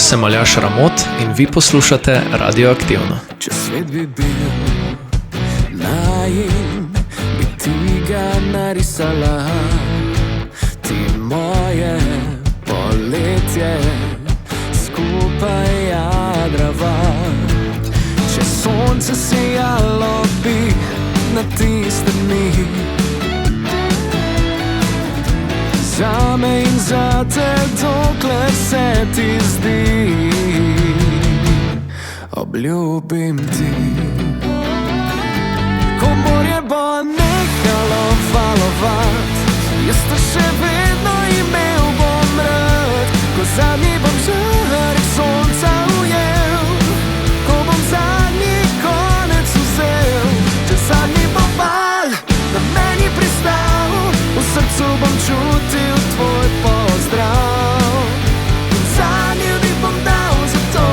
sem Aljaž Ramot in vi poslušate Radioaktivno. Če svet bi bil najin, bi ti ga narisala, ti moje poletje, skupaj jadrava. Če sonce sijalo bi na tiste dni, zame in zate, dokler se ti zdi, obljubim ti. Ko morje bo nehalo valovat, jaz te še vedno imel bom rad. Ko zadnji bom žarek sonca ujel, ko bom zadnji konec vzel, če zadnji bo val na meni pristal, v srcu bom čutil tvoj pozdrav. In zadnji dih bom dal za to,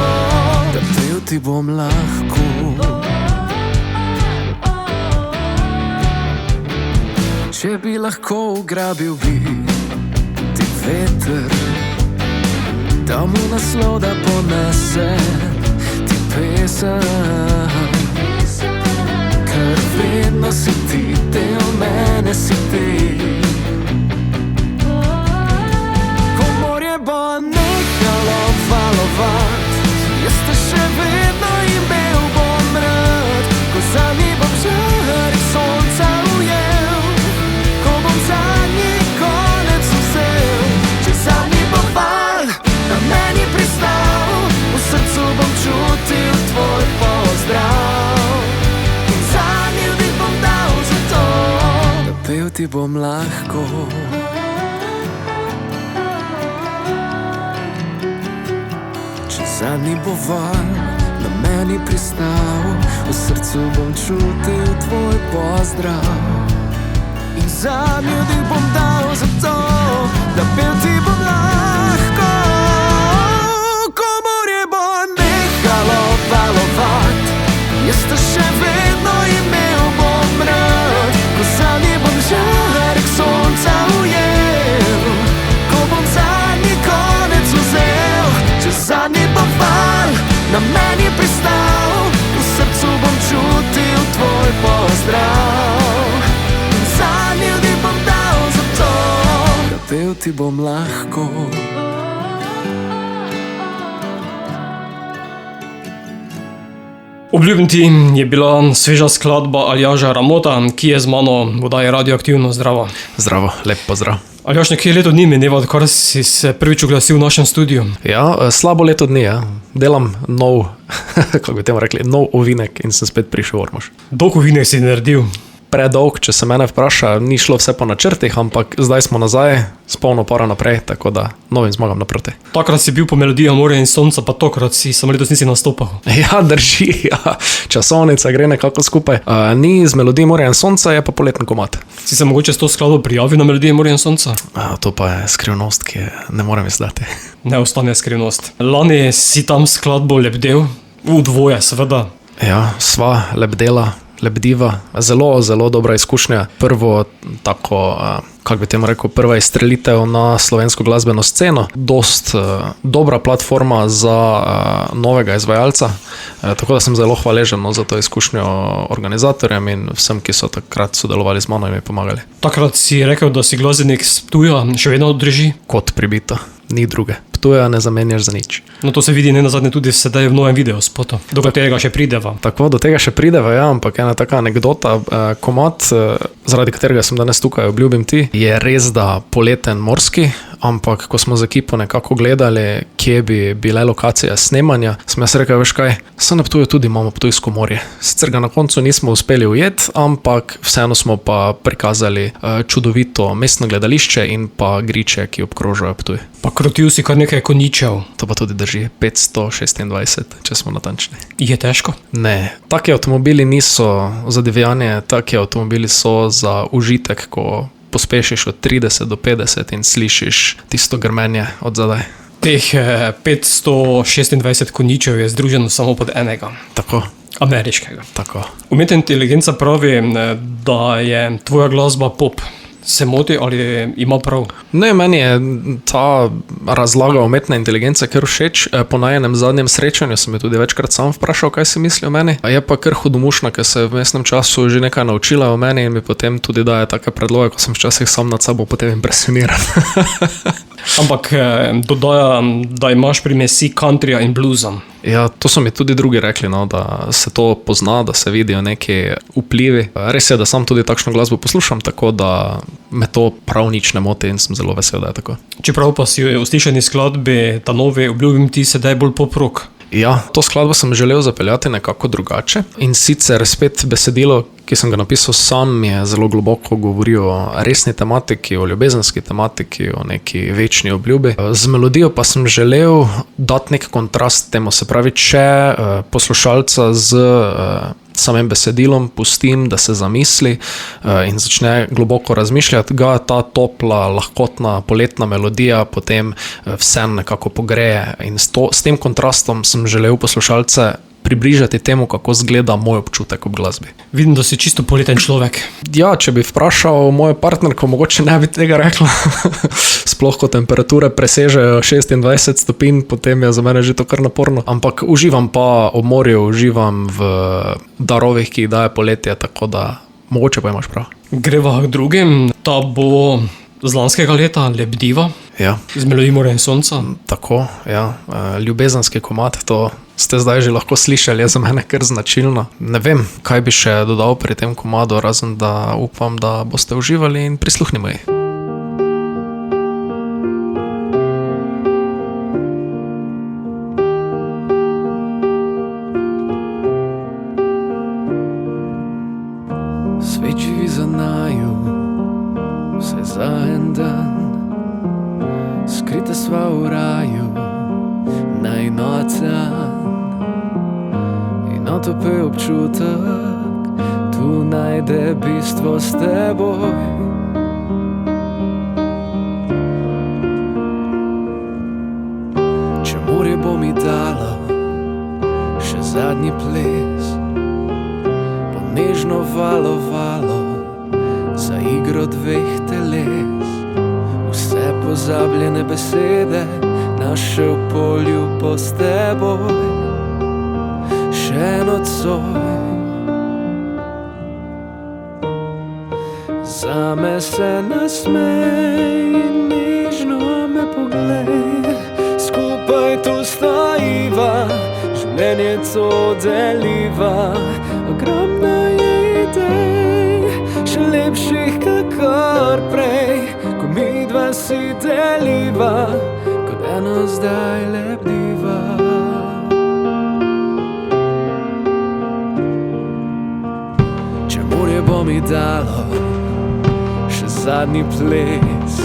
da pel ti bom lahko. Če bi lahko ugrabil bi ti veter, da mu naslov da ponese ti pesem, ker vedno si ti, del mene si ti. Ko morje bo nehalo valovat, jaz te še vedno imel bom rad. Ko zadnji bom žarek sonca ujel, ko bom zadnji konec vzel, če zadnji bo val na meni pristal, v srcu bom čutil tvoj pozdrav. In zadnji dih bom dal za to, da pel ti bom lahko. Če zadnji bo val na meni pristal, v srcu bom čutil tvoj pozdrav. In zadnji dih bom dal za to, da pel ti bom lahko. Ko morje bo nehalo valovat, jaz te še vedno imel bom rad. Ko zadnji bom žarek sonca ujel, ko bom zadnji konec vzel, če zadnji bo val na meni pristal, v srcu bom čutil tvoj pozdrav. In zadnji dih bom dal za to, da pel ti bom lahko. Obljubim ti je bila sveža skladba Aljaža Ramota, ki je z mano v oddaji Radioaktivno. Zdravo. Zdravo, lep pozdrav. Aljaž, nekaj leto dni mineva, odkar si se prvič oglasil v našem studiu. Ja, slabo leto dni, ja. Delam nov, kako bi temu rekli, nov ovinek in sem spet prišel v Ormož. Dolg ovinek si naredil. Predolg, če se mene vpraša, ni šlo vse po načrtih, ampak zdaj smo nazaj, s polno paro naprej, tako da novim zmagam naproti. Takrat si bil po melodiji Morja in sonca, pa tokrat si samo letos nisi nastopal. Ja, drži, ja. Časovnica gre nekako skupaj. Ni z melodije Morja in sonca, je pa poletni komad. Si se mogoče s to skladbo prijavil na melodiji Morja in sonca? To pa je skrivnost, ki ne morem izdati. Ne ostane skrivnost. Lani si tam skladbo lebdel, v dvoje seveda. Ja, sva lebdela. Lebdiva, zelo, zelo dobra izkušnja. Prvo tako, kako bi temu rekel, prva izstrelitev na slovensko glasbeno sceno. Dost dobra platforma za novega izvajalca, tako da sem zelo hvaležen za to izkušnjo organizatorjem in vsem, ki so takrat sodelovali z mano in mi pomagali. Takrat si rekel, da si glasbenik s Ptuja, še vedno drži? Kot pribito, ni druge. Ptuja ne zamenjaš za nič. No to se vidi nenazadnje tudi sedaj v novem videospotu, do katerega še prideva. Tako, do tega še prideva, ja, ampak ena taka anekdota, komad, zaradi katerega sem danes tukaj, obljubim ti, je res da poleten morski, ampak ko smo z ekipo nekako gledali, kje bi bile lokacije snemanja, sem jaz rekel, veš kaj, sem na Ptuju tudi imamo Ptujsko morje. Sicer ga na koncu nismo uspeli ujeti, ampak vseeno smo pa prikazali čudovito mestno gledališče in pa griče, ki obkrožajo Ptuj. Pa krotil si kar nekaj konjičev. To pa tudi drži, 526, če smo natančni. Je težko? Ne, taki avtomobili niso za divjanje, taki avtomobili so za užitek, ko pospešiš od 30 do 50 in slišiš tisto grmenje od zadaj. Teh 526 konjičev je združeno samo pod enega. Tako. Ameriškega. Tako. Umetna inteligenca pravi, da je tvoja glasba pop. Se moti ali ima prav? Ne, meni je ta razlaga umetne inteligence kar všeč. Po najenem zadnjem srečanju sem jo tudi večkrat sam vprašal, kaj si misli o meni. Je pa kar hudomušna, ker se je v mestnem času že nekaj naučila o meni in mi potem tudi daje take predloge, ko sem včasih sam nad sabo potem impresioniran. Ampak dodaja, da imaš primesi countryja in bluesa. Ja, to so mi tudi drugi rekli, no, da se to pozna, da se vidijo neki vplivi. Res je, da sam tudi takšno glasbo poslušam, tako da me to prav nič ne moti in sem zelo vesel, da je tako. Čeprav pa si v slišani skladbi ta novi Obljubim ti sedaj bolj pop rock. Ja, to skladbo sem želel zapeljati nekako drugače in sicer spet besedilo, ki sem ga napisal sam, je zelo globoko govori o resni tematiki, o ljubezenski tematiki, o neki večni obljubi. Z melodijo pa sem želel dati nek kontrast temu, se pravi, če poslušalca z samim besedilom pustim, da se zamisli in začne globoko razmišljati, ga ta topla, lahkotna, poletna melodija potem vsem nekako pogreje in s tem kontrastom sem želel poslušalce približati temu, kako zgleda moj občutek ob glasbi. Vidim, da si čisto poleten človek. Ja, če bi vprašal mojo partnerko, mogoče ne bi tega rekla. Sploh, ko temperature presežejo 26 stopinj, potem je za mene že to kar naporno. Ampak uživam pa ob morju, uživam v darovih, ki jih daje poletje, tako da mogoče pa imaš prav. Greva k drugim, ta bo z lanskega leta Lebdiva, Ja, z melodij Morja in sonca. tako, ja. Ljubezenski komad, to ste zdaj že lahko slišali, je za mene kar značilno. Ne vem, kaj bi še dodal pri tem komadu, razen da upam, da boste uživali in prisluhnimo ji. Svet živi za naju, vse za en dan. Skrita sva v raju, najin ocean. In otopel občutek, tu najde bistvo s teboj. Če morje bo mi dalo še zadnji ples, bo nežno valovalo za igro dveh teles. Vse pozabljene besede našel poljub s teboj. Še nocoj zame se nasmej in nežno me poglej. Skupaj tu stojiva, življenje to deliva. Ogromno je idej, še lepših kakor prej. Ko midva si deliva, kot eno zdaj lebdiva. Če morje bo mi dalo še zadnji ples,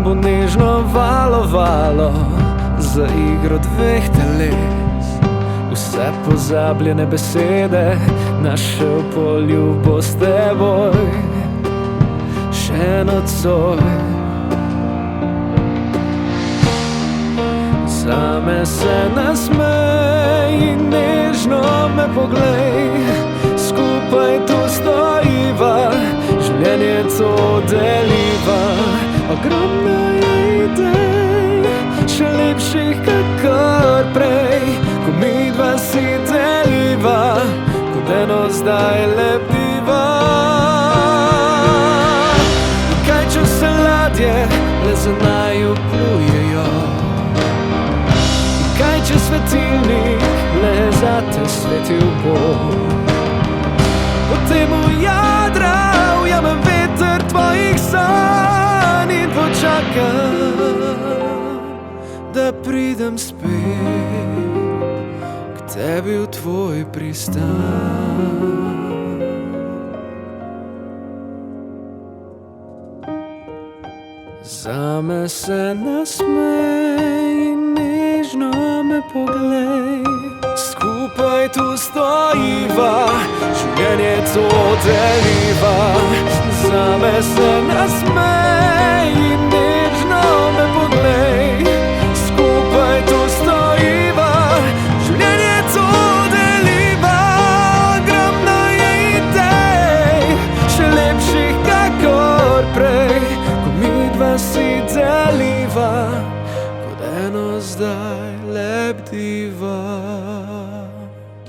bo nežno valovalo za igro dveh teles. Vse pozabljene besede našel poljubo s teboj. Še nocoj zame se nasmej in nežno me poglej. Skupaj tu stojiva, življenje to deliva. Ogromno je idej, še lepših kakor prej. Ko midva si deliva, kot eno zdaj lebdiva. Le za naju plujejo. Kaj če svetilnik le za te svetil bo? Potem v jadra ujamem veter tvojih sanj in počakam, da pridem spet k tebi v tvoj pristan. Zame se nasmej in nežno me poglej. Skupaj tu stojiva, življenje to deliva. Zame se nasmej in nežno me poglej. Skupaj tu stojiva, življenje to deliva. Ogromno je idej, še lepših kakor lebdiva, kot eno zdaj lebdiva.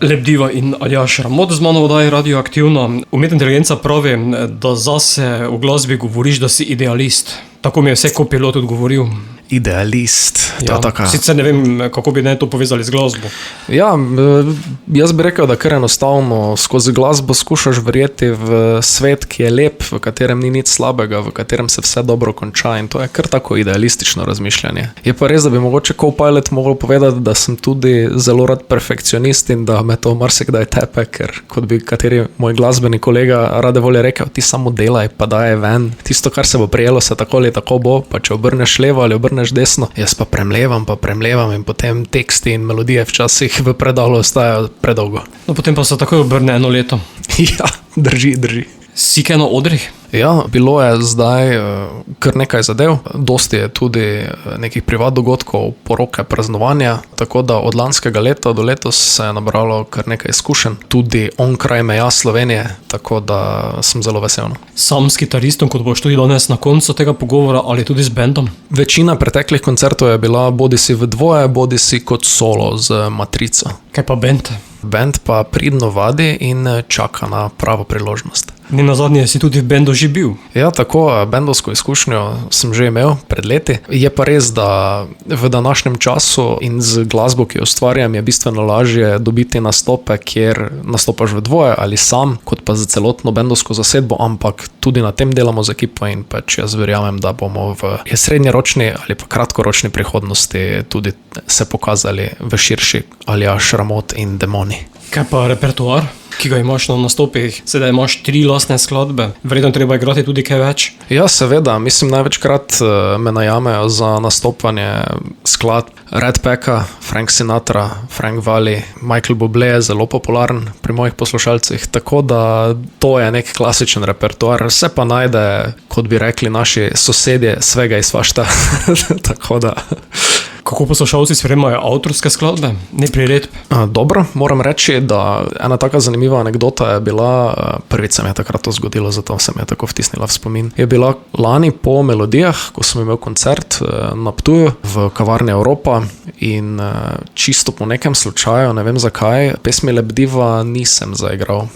Lebdiva in Aljaž Ramot z mano v oddaji Radioaktivno. Umetna inteligenca pravi, da zase v glasbi govoriš, da si idealist. Tako mi je vse Copilot odgovoril. Idealist. To je taka. Sicer ne vem, kako bi ne to povezali z glasbo. Ja, jaz bi rekel, da kar enostavno skozi glasbo skušaš verjeti v svet, ki je lep, v katerem ni nič slabega, v katerem se vse dobro konča, in to je kar tako idealistično razmišljanje. Je pa res, da bi mogoče Copilot mogel povedati, da sem tudi zelo rad perfekcionist in da me to marsikdaj tepe, ker kot bi kateri moj glasbeni kolega rade volje rekel, ti samo delaj, pa daj ven. Tisto, kar se bo prijelo, se tako ali tako bo, pa če obrneš levo ali obrneš desno, jaz pa premlevam in potem teksti in melodije včasih v predalu ostajajo predolgo. No, potem pa se takoj obrne 1 leto. Ja, drži. Si kaj na odrih? Ja, bilo je zdaj kar nekaj zadev, dosti je tudi nekih privat dogodkov, poroke, praznovanja, tako da od lanskega leta do letos se je nabralo kar nekaj izkušenj, tudi onkraj meja Slovenije, tako da sem zelo vesel. Sam s kitaristom, kot boš tudi danes na koncu tega pogovora, ali tudi z bendom? Večina preteklih koncertov je bila bodisi v dvoje, bodisi kot solo z Matrico. Kaj pa bend? Bend pa pridno vadi in čaka na pravo priložnost. Ne nazadnje si tudi v bendu že bil. Ja, tako, bendovsko izkušnjo sem že imel pred leti. Je pa res, da v današnjem času in z glasbo, ki jo ustvarjam, je bistveno lažje dobiti nastope, kjer nastopaš v dvoje ali sam, kot pa za celotno bendovsko zasedbo, ampak tudi na tem delamo z ekipo in pač jaz verjamem, da bomo v srednjeročni ali pa kratkoročni prihodnosti tudi se pokazali v širši Aljaž Ramot in Demoni. Kaj pa repertoar, ki ga imaš na nastopih? Sedaj imaš 3 lastne skladbe, verjetno treba igrati tudi kaj več? Ja, seveda, mislim, največkrat me najamejo za nastopanje skladb Red Packa, Frank Sinatra, Frank Valli, Michael Bublé je zelo popularen pri mojih poslušalcih, tako da to je nek klasičen repertoar, se pa najde, kot bi rekli naši sosedje, svega in svašta, tako da... Kako poslušalci sprejemajo avtorske skladbe, ne priredb? Dobro, moram reči, da ena taka zanimiva anekdota je bila, prvič se mi je takrat to zgodilo, zato se mi je tako vtisnila v spomin. Je bila lani po Melodijah, ko sem imel koncert na Ptuju v kavarni Evropa in čisto po nekem slučaju, ne vem zakaj, pesmi Lebdiva nisem zaigral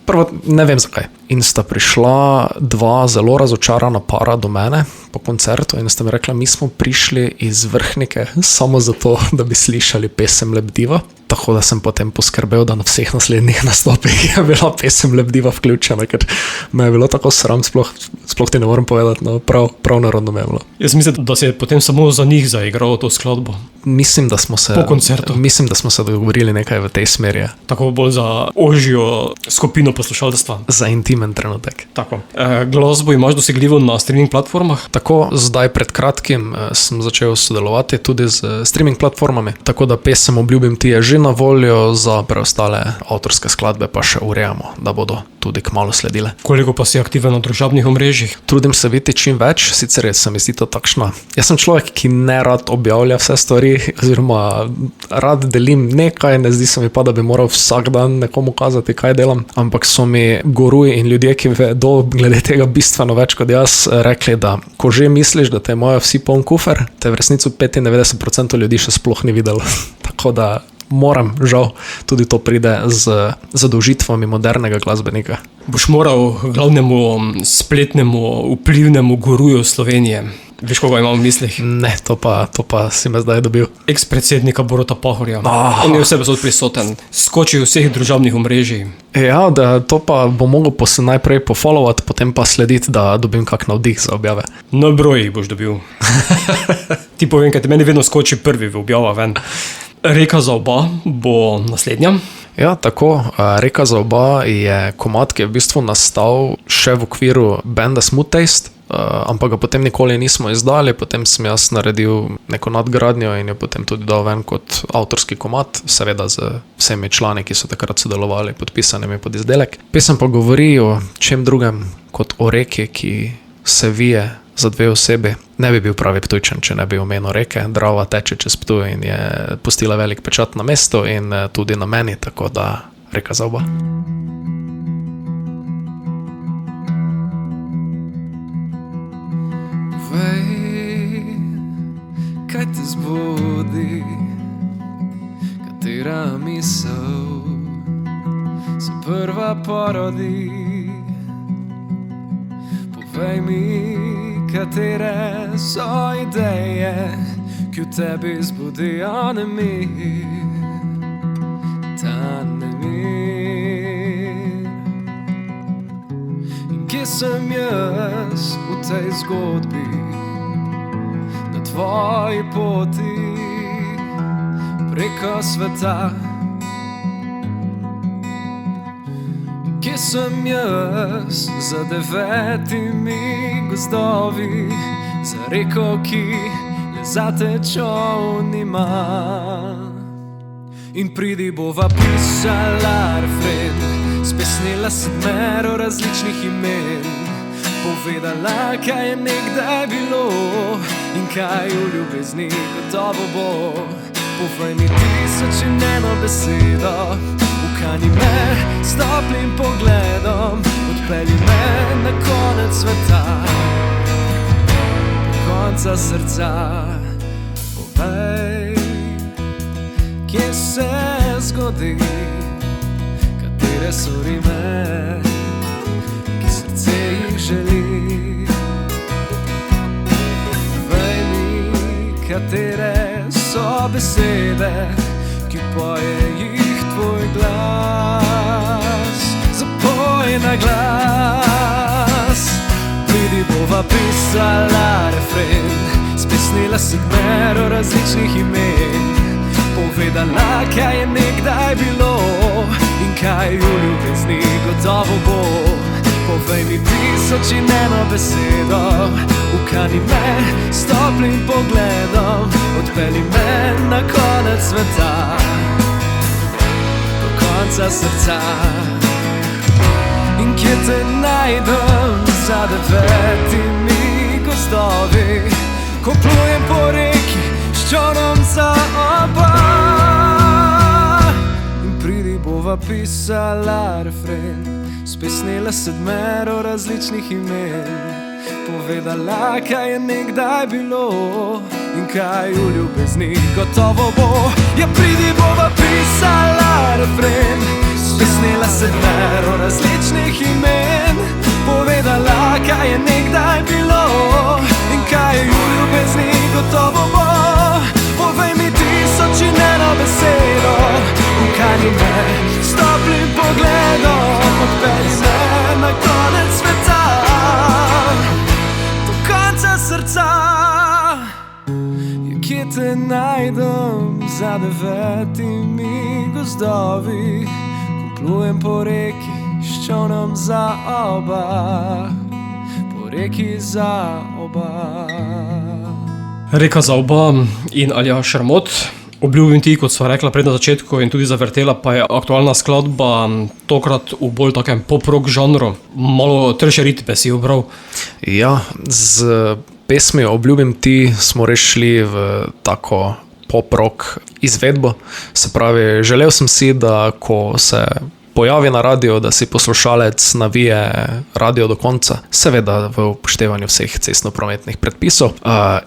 prvo, ne vem zakaj. In sta prišla 2 zelo razočarana para do mene po koncertu in sta mi rekla, mi smo prišli iz Vrhnike samo zato, da bi slišali pesem Lebdiva. Tako da sem potem poskrbel, da na vseh naslednjih nastopih je bila pesem Lebdiva vključena, ker me je bilo tako sram, sploh ti ne morem povedati, no, prav narodno me je bilo. Jaz mislim, da si je potem samo za njih zaigral to skladbo. Mislim, da smo se... Po koncertu. Mislim, da smo se dogovorili nekaj v tej smeri. Tako bolj za ožjo skupino poslušalstva. Za intimen trenutek. Tako. Glasbo imaš dosegljivo na streaming platformah? Tako, zdaj pred kratkim sem začel sodelovati tudi z streaming platformami, tako da pesem Obljubim ti je že na voljo, za preostale avtorske skladbe pa še urejamo, da bodo tudi kmalu sledile. Koliko pa si aktiven na družabnih omrežjih? Trudim se biti čim več, sicer se mi zdi to takšna. Jaz sem človek, ki ne rad objavlja vse stvari, oziroma rad delim nekaj, ne zdi se mi pa, da bi moral vsak dan nekomu kazati, kaj delam, ampak so mi guruji in ljudje, ki vedo glede tega bistveno več kot jaz, rekli, da ko že misliš, da te imajo vsi poln kufer, te v resnici 95% ljudi še sploh ni videlo. Tako da moram, žal, tudi to pride z zadolžitvami modernega glasbenika. Boš moral glavnemu spletnemu vplivnemu guruju Slovenije, veš, koga imam v mislih? Ne, to pa si me zdaj dobil. Ex-predsednika Boruta Pahorja. On je vse besod prisoten, skoči vseh družabnih omrežij. Ja, da to pa bom mogel najprej pofollowati, potem pa slediti, da dobim kak navdih za objave. Na broj boš dobil. Ti povem, kaj te meni vedno skoči prvi v objava ven. Reka za oba bo naslednja. Ja, tako. Reka za oba je komad, ki je v bistvu nastal še v okviru benda Smooth Taste, ampak ga potem nikoli nismo izdali, potem sem jaz naredil neko nadgradnjo in jo potem tudi dal ven kot avtorski komad, seveda z vsemi člani, ki so takrat sodelovali, podpisanimi pod izdelek. Pesem pa govori o čem drugem kot o reki, ki se vije za 2 osebi. Ne bi bil pravi Ptujčan, če ne bi omenil reke. Drava teče čez Ptuj in je pustila velik pečat na mestu in tudi na meni, tako da reka za oba. Vej, kaj te zbudi, katera misel se prva porodi. Povej mi, katere so ideje, ki v tebi zbudijo nemir, ta nemir. In kje sem jaz v tej zgodbi, na tvoji poti preko sveta? Kje sem jaz za 9 gozdovi, za reko, ki le zate čoln ima? In pridi bova pisala refren, spesnila 7 različnih imen, povedala, kaj je nekdaj bilo in kaj v ljubezni gotovo bo. Povej mi 1000 in eno besedo, ukani me s toplim pogledom, odpelji me na konec sveta, do konca srca. Povej, kje se zgodi, katere so rime, ki srce jih želi. Povej mi, katere so besede, ki poje jih tvoj glas. Zapoj na glas. Pridi bova pisala refren, spesnila 7 različnih imen, povedala, kaj je nekdaj bilo in kaj v ljubezni gotovo bo. Povej mi 1000 in eno besedo, ukani me s toplim pogledom, odpelji me na konec sveta, do konca srca. In kje te najdem za 9 gozdovi, ko plujem po reki s čolnom za oba? In pridi bova pisala refren, spesnila 7 različnih imen, povedala, kaj je nekdaj bilo in kaj v ljubezni gotovo bo. Ja, pridi bova pisala refren, spesnila 7 različnih imen, povedala, kaj je nekdaj bilo in kaj v ljubezni gotovo bo. Povej mi 1000 in eno besedo, ukani me s toplim pogledom, odpelji me na konec sveta, do konca srca. Ja, kje te najdem za 9 gozdovi, ko plujem po reki s čolnom za oba, po reki za oba. Reka za oba in Aljaž Šarmot. Obljubim ti, kot sva rekla pred na začetku in tudi zavrtela, pa je aktualna skladba tokrat v bolj takem pop-rock žanru. Malo trše ritme si obral. Ja, z pesmijo Obljubim ti smo res šli v tako pop-rock izvedbo. Se pravi, želel sem si, da ko se pojavi na radio, da si poslušalec navije radio do konca, seveda v upoštevanju vseh cestnoprometnih predpisov,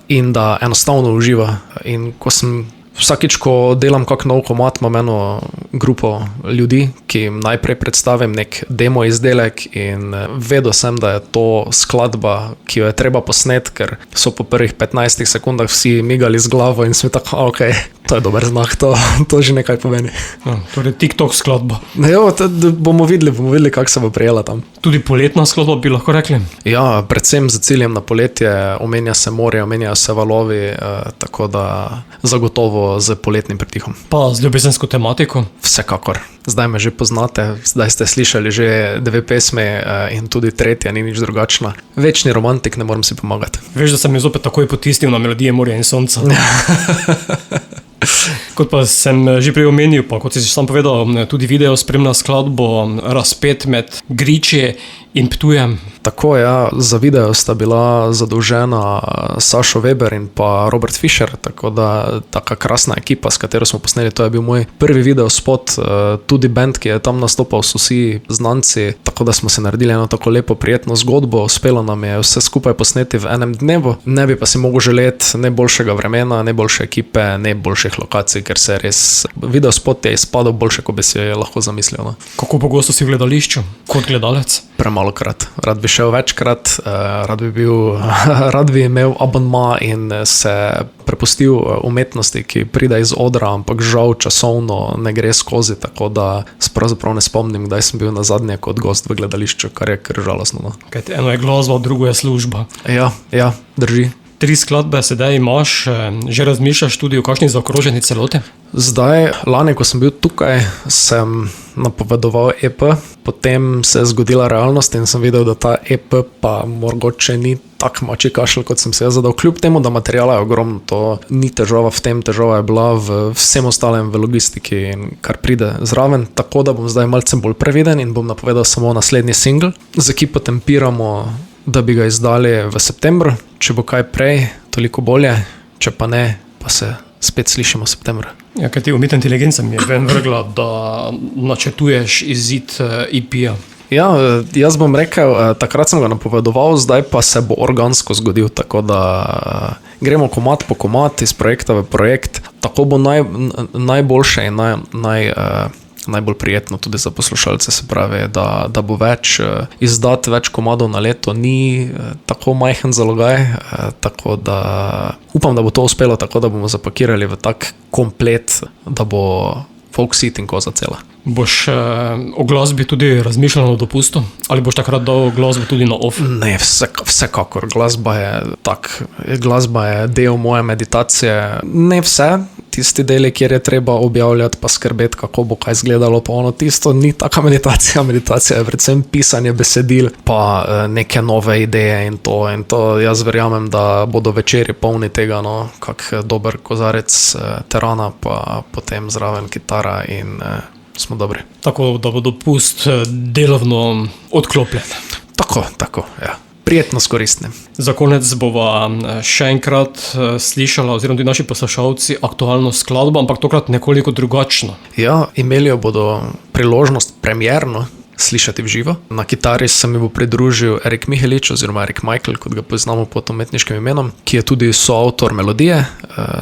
in da enostavno uživa. In ko sem vsakič, ko delam kak nov komad, imam eno grupo ljudi, ki jim najprej predstavim nek demo izdelek in vedel sem, da je to skladba, ki jo je treba posnet, ker so po prvih 15 sekundah vsi migali z glavo in sem tako, ok, to je dober znak, to že nekaj pomeni. Ja, torej TikTok skladba. Jo, bomo videli, kako se bo prijela tam. Tudi poletna skladba bi lahko rekli. Ja, predvsem z ciljem na poletje, omenja se morje, omenjajo se valovi, tako da zagotovo z poletnim pritihom. Pa z ljubezensko tematiko? Vsekakor. Zdaj me že poznate, zdaj ste slišali že 2 pesmi in tudi 3. ni nič drugačna. Večni romantik, ne moram si pomagati. Veš, da sem jo zopet takoj potisnil na melodije morja in sonca. Kot pa sem že prej omenil, pa kot si sam povedal, tudi video spremlja skladbo razpet med griči in Ptujem. Tako, ja, za video sta bila zadolžena Sašo Weber in pa Robert Fischer, tako da taka krasna ekipa, s katero smo posneli, to je bil moj prvi video spot, tudi band, ki je tam nastopal, so vsi znanci, tako da smo se naredili eno tako lepo, prijetno zgodbo, uspelo nam je vse skupaj posneti v enem dnevu, ne bi pa si mogel želeti ne boljšega vremena, ne boljše ekipe, ne boljših lokacij, ker se res video spot je izpadel boljše, kot bi si je lahko zamislil. No. Kako pogosto si v gledališču kot gledalec? Premalokrat. Rad bi šel večkrat, rad bi imel abonma in se prepustil umetnosti, ki pride iz odra, ampak žal časovno ne gre skozi, tako da pravzaprav ne spomnim, kdaj sem bil nazadnje kot gost v gledališču, kar je kar žalostno. No. Kajti eno je glasba, drugo je služba. Ja, drži. 3 skladbe sedaj imaš, že razmišljaš tudi o kakšni zaokroženi celoti? Zdaj, lani, ko sem bil tukaj, sem napovedoval EP, potem se je zgodila realnost in sem videl, da ta EP pa mogoče ni tak mači kašelj, kot sem se zadal. Kljub temu, da materijala je ogromno, to ni težava v tem, težava je bila v vsem ostalem, v logistiki in kar pride zraven, tako da bom zdaj malce bolj previden in bom napovedal samo naslednji single. Z ekipo tempiramo, da bi ga izdali v septembru, če bo kaj prej, toliko bolje, če pa ne, pa se spet slišimo v septembru. Ja, kaj ti umetna inteligenca mi je ven vrgla, da načrtuješ izid EP-ja. Ja, jaz bom rekel, takrat sem ga napovedoval, zdaj pa se bo organsko zgodil, tako da gremo komad po komad iz projekta v projekt, tako bo najboljše in najbolj prijetno tudi za poslušalce, se pravi, da bo izdati več komadov na leto, ni tako majhen zalogaj, tako da upam, da bo to uspelo, tako da bomo zapakirali v tak komplet, da bo folk seat in koza cela. Boš o glasbi tudi razmišljal o dopustu? Ali boš takrat dal glasbo tudi na off? Ne, vsekakor. Glasba je del moje meditacije. Ne vse, tisti deli, kjer je treba objavljati pa skrbeti, kako bo kaj izgledalo, pa ono tisto ni taka meditacija. Meditacija je predvsem pisanje besedil, pa neke nove ideje in to. Jaz verjamem, da bodo večeri polni tega, no, kak dober kozarec terana, pa potem zraven kitara in smo dobri. Tako, da bo dopust delovno odklopljen. Tako, ja. Prijetno s koristnim. Za konec bova še enkrat slišala, oziroma tudi naši poslušalci, aktualno skladbo, ampak tokrat nekoliko drugačno. Ja, imeli jo bodo priložnost premierno slišati v živo. Na kitari se mi bo pridružil Erik Mihelič oziroma Erik Michael, kot ga poznamo pod umetniškim imenom, ki je tudi soavtor melodije,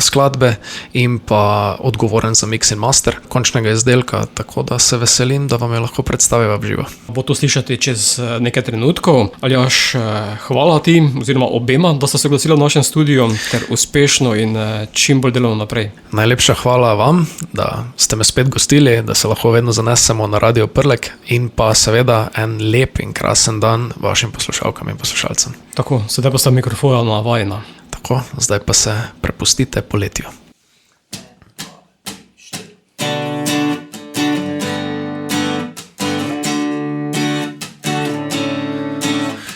skladbe in pa odgovoren za mix in master končnega izdelka, tako da se veselim, da vam jo lahko predstaviva v živo. Bo to slišati čez nekaj trenutkov. Aljaž, hvala ti oziroma obema, da sta se oglasila v našem studiu, ter uspešno in čim bolj delovno naprej. Najlepša hvala vam, da ste me spet gostili, da se lahko vedno zanesemo na Radio Prlek in pa seveda en lep in krasen dan vašim poslušalkam in poslušalcem. Tako, sedaj pa sta mikrofona vajena. Tako, zdaj pa se prepustite poletju.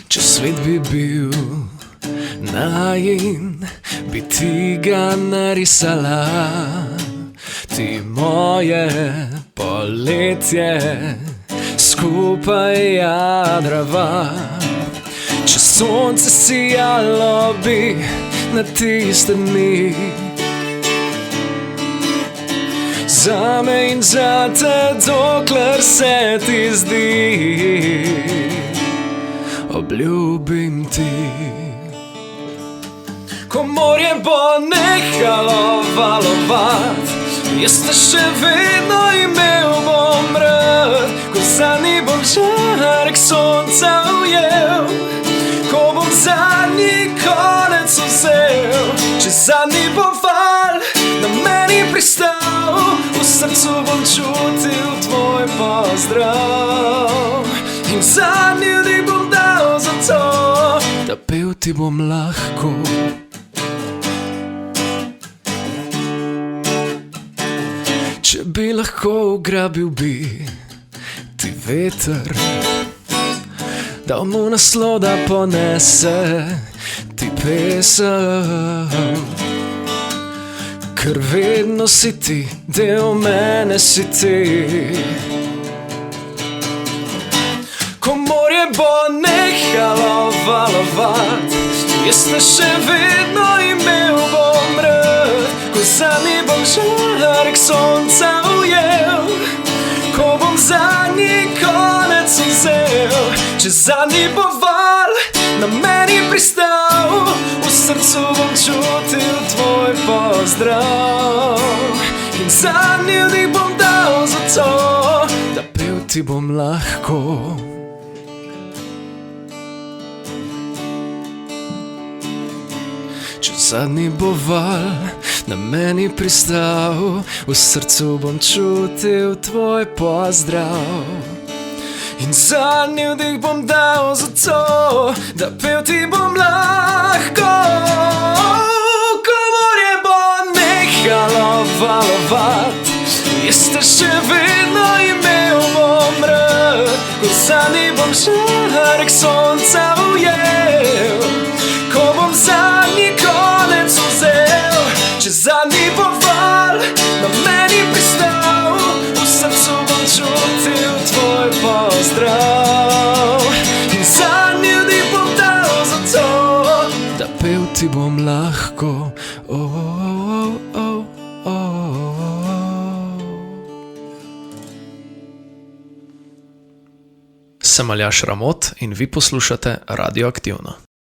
Če svet bi bil najin, bi ti ga narisala, ti moje poletje, skupaj jadrava. Če sonce sijalo bi na tiste dni, zame in zate, dokler se ti zdi, obljubim ti. Ko morje bo nehalo valovat, jaz te še vedno imel bom rad. Ko zadnji bom žarek sonca ujel, ko bom zadnji konec vzel, če zadnji bo val na meni pristal, v srcu bom čutil tvoj pozdrav in zadnji dih bom dal za to, da pel ti bom lahko. Če bi lahko ugrabil bi ti veter, dal mu naslov, da ponese ti pesem, ker vedno si ti, del mene si ti. Ko morje bo nehalo valovat, jaz te še vedno imel bom rad, ko zadnji bom žarek sonca ujel, ko bom zadnji konec vzel, če zadnji bo val na meni pristal, v srcu bom čutil tvoj pozdrav in zadnji vdih bom dal za to, da pel ti bom lahko. Če zadnji bo val na meni pristal, v srcu bom čutil tvoj pozdrav in zadnji vdih bom dal za to, da pel ti bom lahko. Ko morje bo nehalo valovat, jaz te še vedno imel bom rad, ko zadnji bom žarek sonca ujel, ko bom zadnji konec vzel, če zadnji bo val na meni pristal, v srcu bom čutil tvoj pozdrav in zadnji vdih bom dal za to, da pel ti bom lahko. Sem Aljaž Ramot in vi poslušate Radioaktivno.